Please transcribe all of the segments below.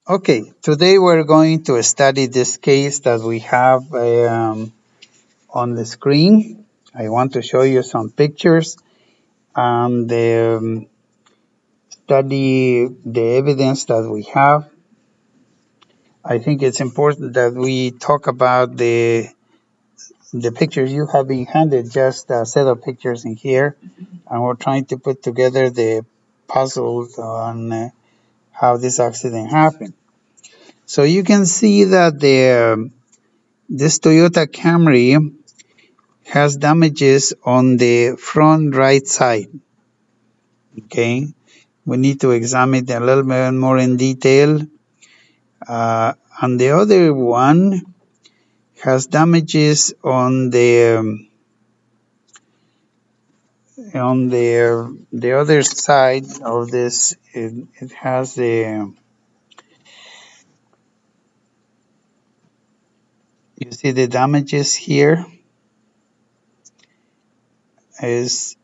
Okay, today we're going to study this case that we have on the screen. I want to show you some pictures and study the evidence that we have. I think it's important that we talk about the pictures you have been handed, just a set of pictures in here, and we're trying to put together the puzzle on how this accident happened. So you can see that this Toyota Camry has damages on the front right side. Okay, we need to examine it a little bit more in detail. And the other one has damages on the other side of this. It has you see the damages here is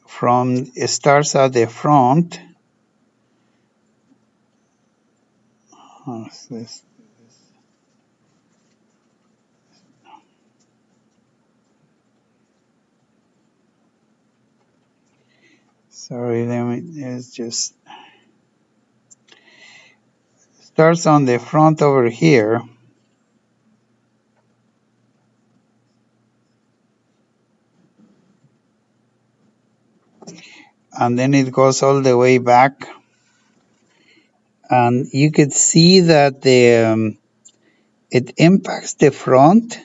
from it starts at the front. Oh, this? Sorry, it's just starts on the front over here, and then it goes all the way back, and you could see that it impacts the front.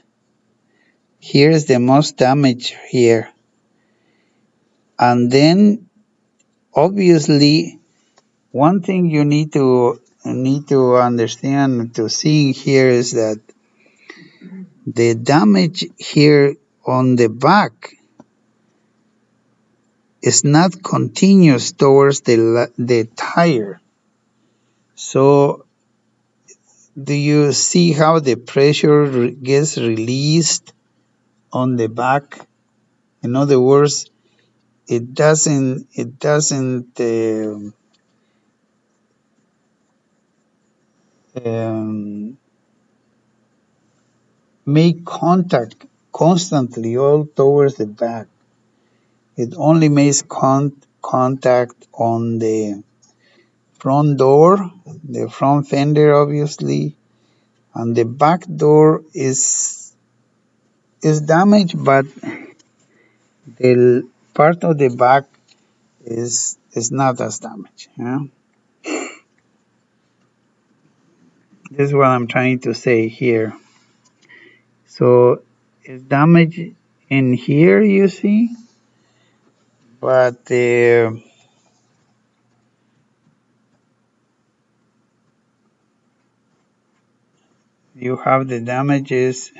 Here is the most damage here, and then obviously one thing you need to understand to see here is that the damage here on the back is not continuous towards the tire. So do you see how the pressure gets released on the back? In other words, it doesn't um, make contact constantly all towards the back. It only makes contact on the front door, the front fender obviously, and the back door is damaged, but the part of the back is not as damaged. Yeah? This is what I'm trying to say here. So it's damage in here, you see, but you have the damages.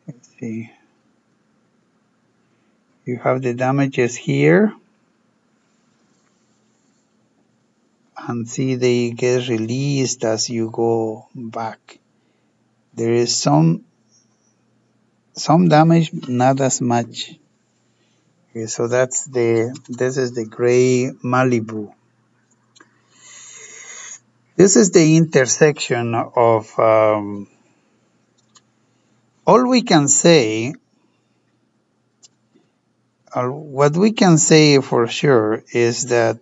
Let's see. You have the damages here, and see they get released as you go back. There is some damage, not as much. Okay, so this is the gray Malibu. This is the intersection of all we can say. What we can say for sure is that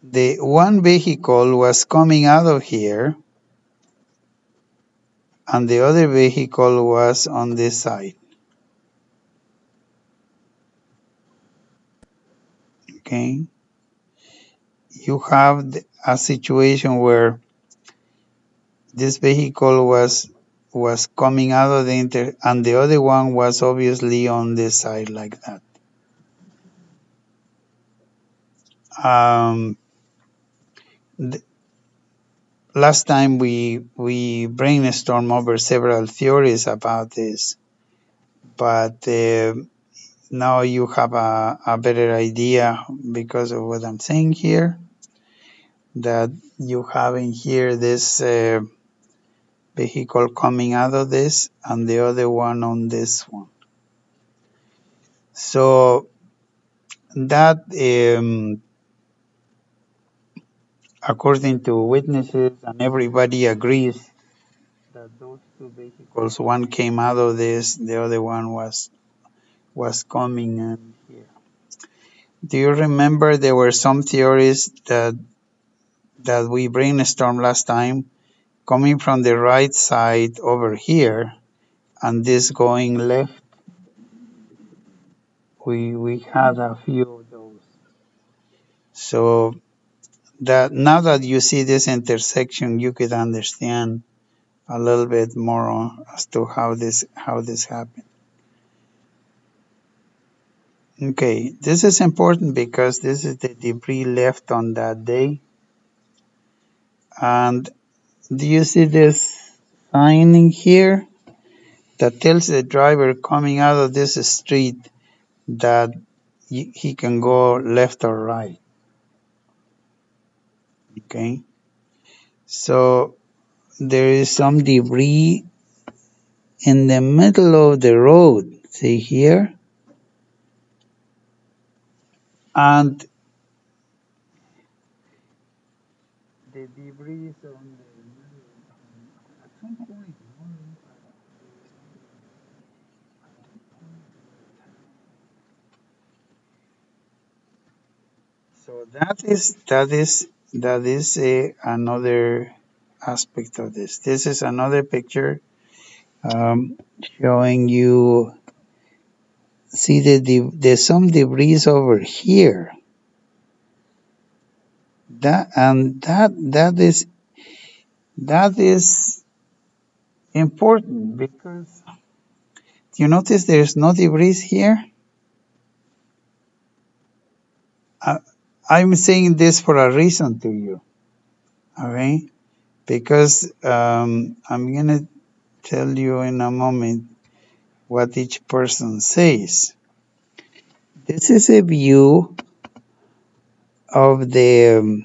the one vehicle was coming out of here, and the other vehicle was on this side. Okay, you have a situation where this vehicle was coming out of the and the other one was obviously on this side like that. Um, last time we brainstormed over several theories about this, but now you have a better idea because of what I'm saying here, that you have in here this vehicle coming out of this and the other one on this one. So that according to witnesses, and everybody agrees that those two vehicles, one came out of this, the other one was coming in here. Do you remember there were some theories that we brainstormed last time, coming from the right side over here, and this going left? We had a few of those. So that now that you see this intersection, you could understand a little bit more as to how this happened. Okay, this is important because this is the debris left on that day. And do you see this sign in here that tells the driver coming out of this street that he can go left or right? Okay, so there is some debris in the middle of the road, see here? And the debris is on the middle. At some point, so that is another aspect of this. This is another picture showing you. See there's some debris over here. That is important because you notice there's no debris here. I'm saying this for a reason to you, okay? Because I'm gonna tell you in a moment what each person says. This is a view of the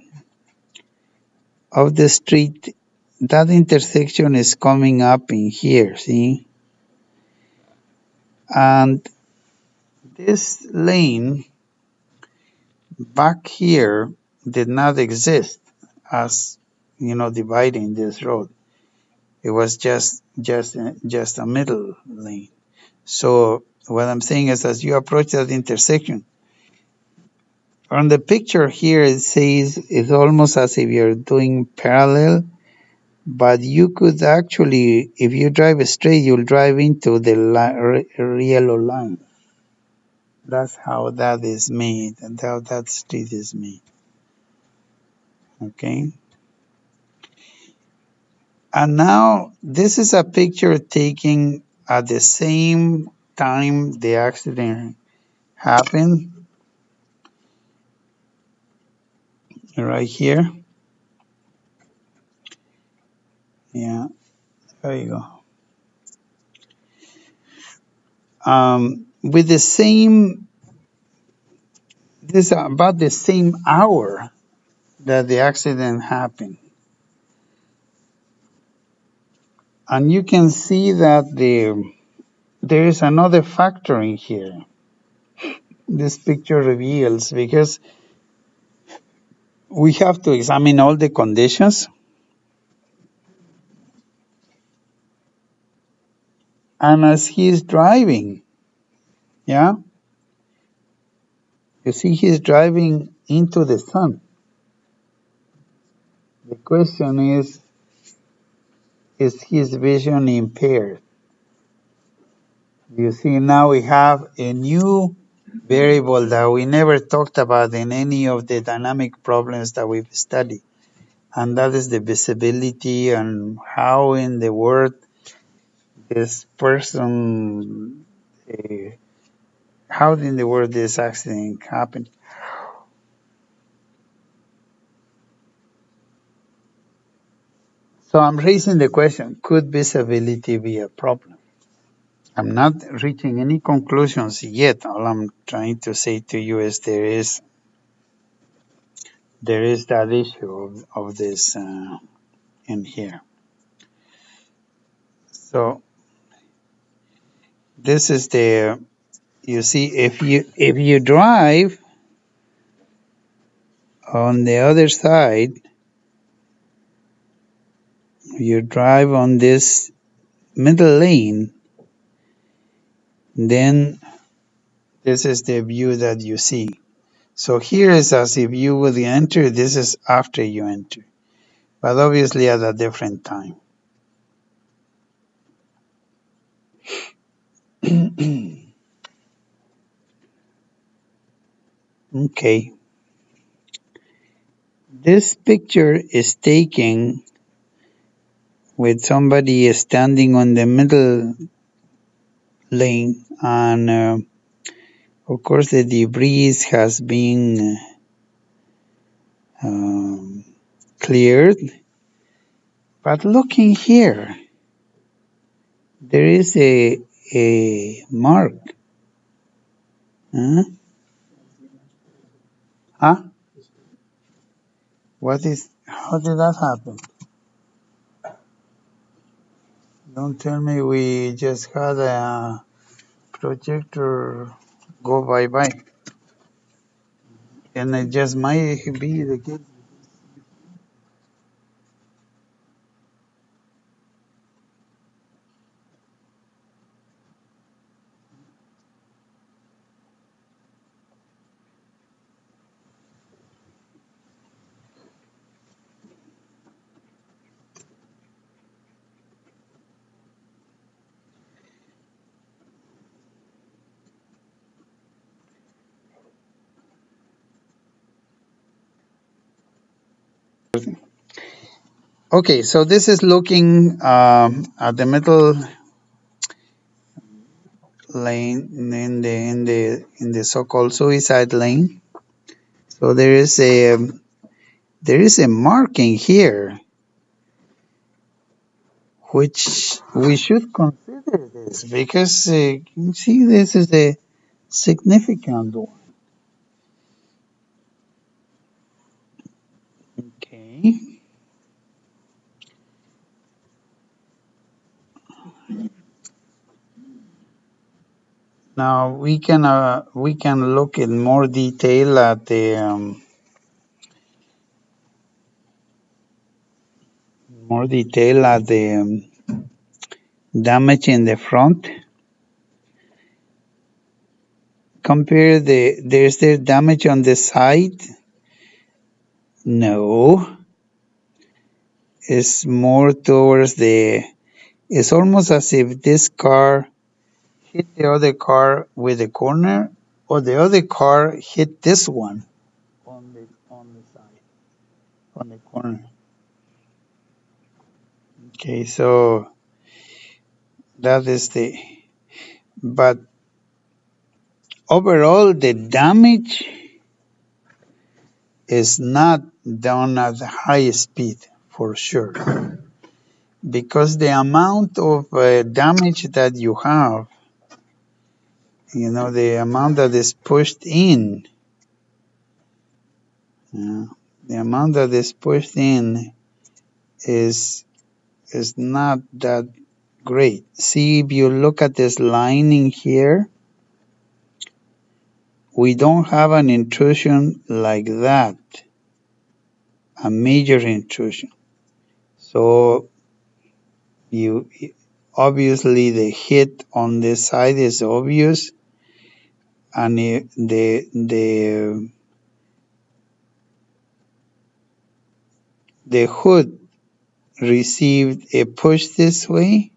street. That intersection is coming up in here, see? And this lane back here did not exist as, dividing this road. It was just a middle lane. So what I'm saying is, as you approach that intersection, on the picture here, it says it's almost as if you're doing parallel, but you could actually, if you drive straight, you'll drive into the yellow line. That's how that is made, and how that street is made. Okay. And now this is a picture taken at the same time the accident happened, right here. Yeah, there you go. With the same, this is about the same hour that the accident happened. And you can see that there is another factor in here. This picture reveals, because we have to examine all the conditions. And as he's driving, yeah, you see he's driving into the sun. The question is his vision impaired? You see, now we have a new variable that we never talked about in any of the dynamic problems that we've studied, and that is the visibility and how in the world this person, how in the world this accident happened. So I'm raising the question, could visibility be a problem? I'm not reaching any conclusions yet. All I'm trying to say to you is there is that issue of this in here. So this is you see, if you drive on the other side, You drive on this middle lane, then this is the view that you see. So here is as if you would enter, this is after you enter, but obviously at a different time. Okay. This picture is taken with somebody standing on the middle lane, and of course the debris has been cleared. But looking here, there is a mark. Huh? Huh? How did that happen? Don't tell me we just had a projector go bye-bye. And it just might be the case. Okay, so this is looking at the middle lane in the so-called suicide lane. So there is a marking here, which we should consider this because you see this is a significant one. Okay. Now we can look in more detail at the damage in the front. Compare there's the damage on the side. No, it's more towards it's almost as if this car hit the other car with the corner, or the other car hit this one on the side, on the corner. Okay, so that is but overall the damage is not done at high speed for sure, because the amount of damage that you have, the amount that is pushed in, the amount that is pushed in is not that great. See, if you look at this lining here, we don't have an intrusion like that, a major intrusion. So you obviously the hit on this side is obvious, and the hood received a push this way,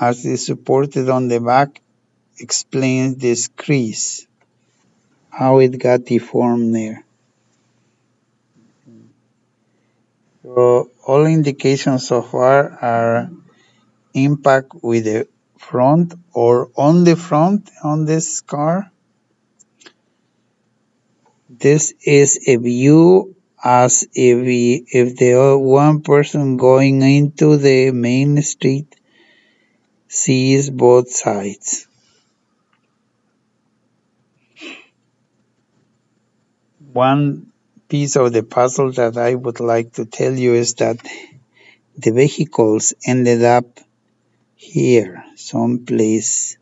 as is supported on the back, explains this crease, how it got deformed there. So all indications so far are impact with the front or on the front on this car. This is a view as if the one person going into the main street sees both sides. One piece of the puzzle that I would like to tell you is that the vehicles ended up here, someplace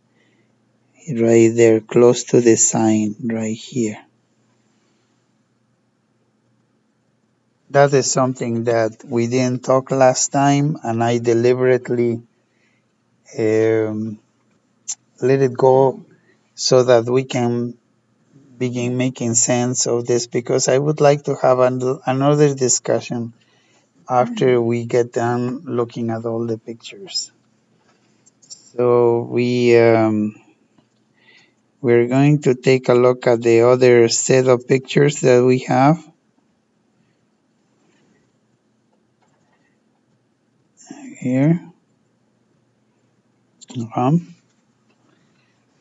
right there, close to the sign right here. That is something that we didn't talk last time, and I deliberately um, let it go so that we can begin making sense of this, because I would like to have another discussion after we get done looking at all the pictures. So we're going to take a look at the other set of pictures that we have here.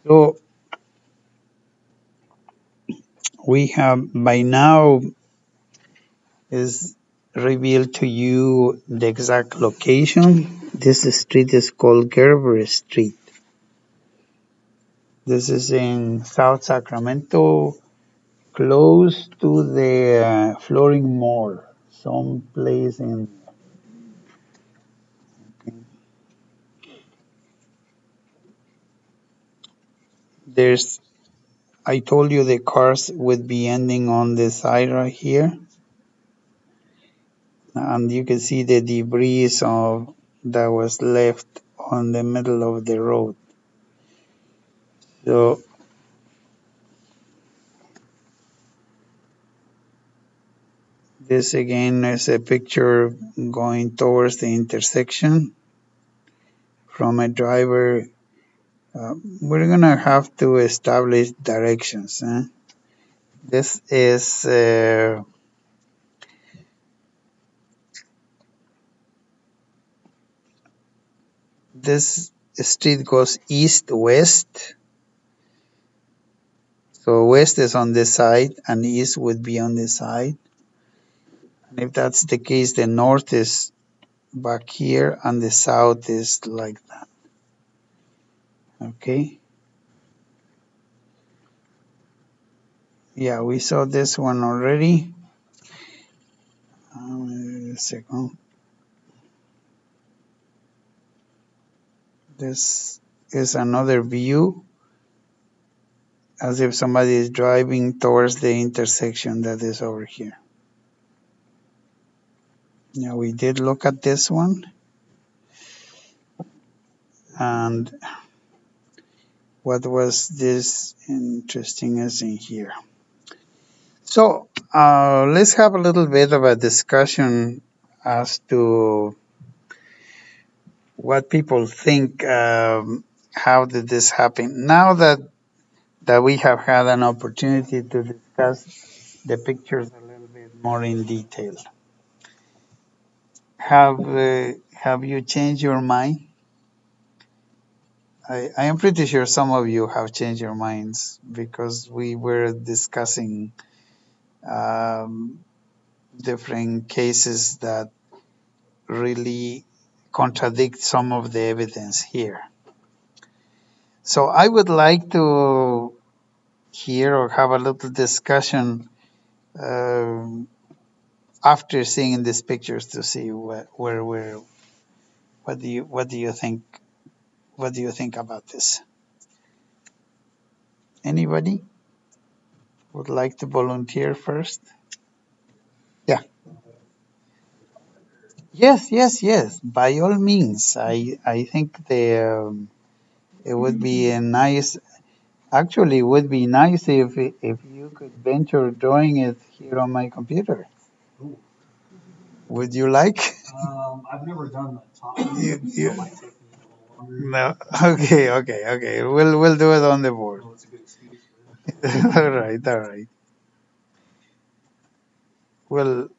So we have by now is revealed to you the exact location. This street is called Gerber Street. This is in South Sacramento, close to the Flooring Mall, some place in. There's. I told you the cars would be ending on the side right here, and you can see the debris of that was left on the middle of the road. So this again is a picture going towards the intersection from a driver. We're gonna have to establish directions. This is this street goes east-west. So west is on this side and east would be on this side. And if that's the case, the north is back here and the south is like that. Okay. Yeah, we saw this one already. A second. This is another view as if somebody is driving towards the intersection that is over here. Yeah, we did look at this one. And what was this interesting is in here. So let's have a little bit of a discussion as to what people think. How did this happen? Now that we have had an opportunity to discuss the pictures a little bit more in detail, have you changed your mind? I am pretty sure some of you have changed your minds because we were discussing um, different cases that really contradict some of the evidence here. So I would like to hear or have a little discussion um after seeing these pictures to see what do you think about this? Anybody would like to volunteer first? Yeah. Yes. By all means, I think it would be a nice. Actually, it would be nice if you could venture drawing it here on my computer. Would you like? I've never done that. You, no. Okay. We'll do it on the board. All right. Well,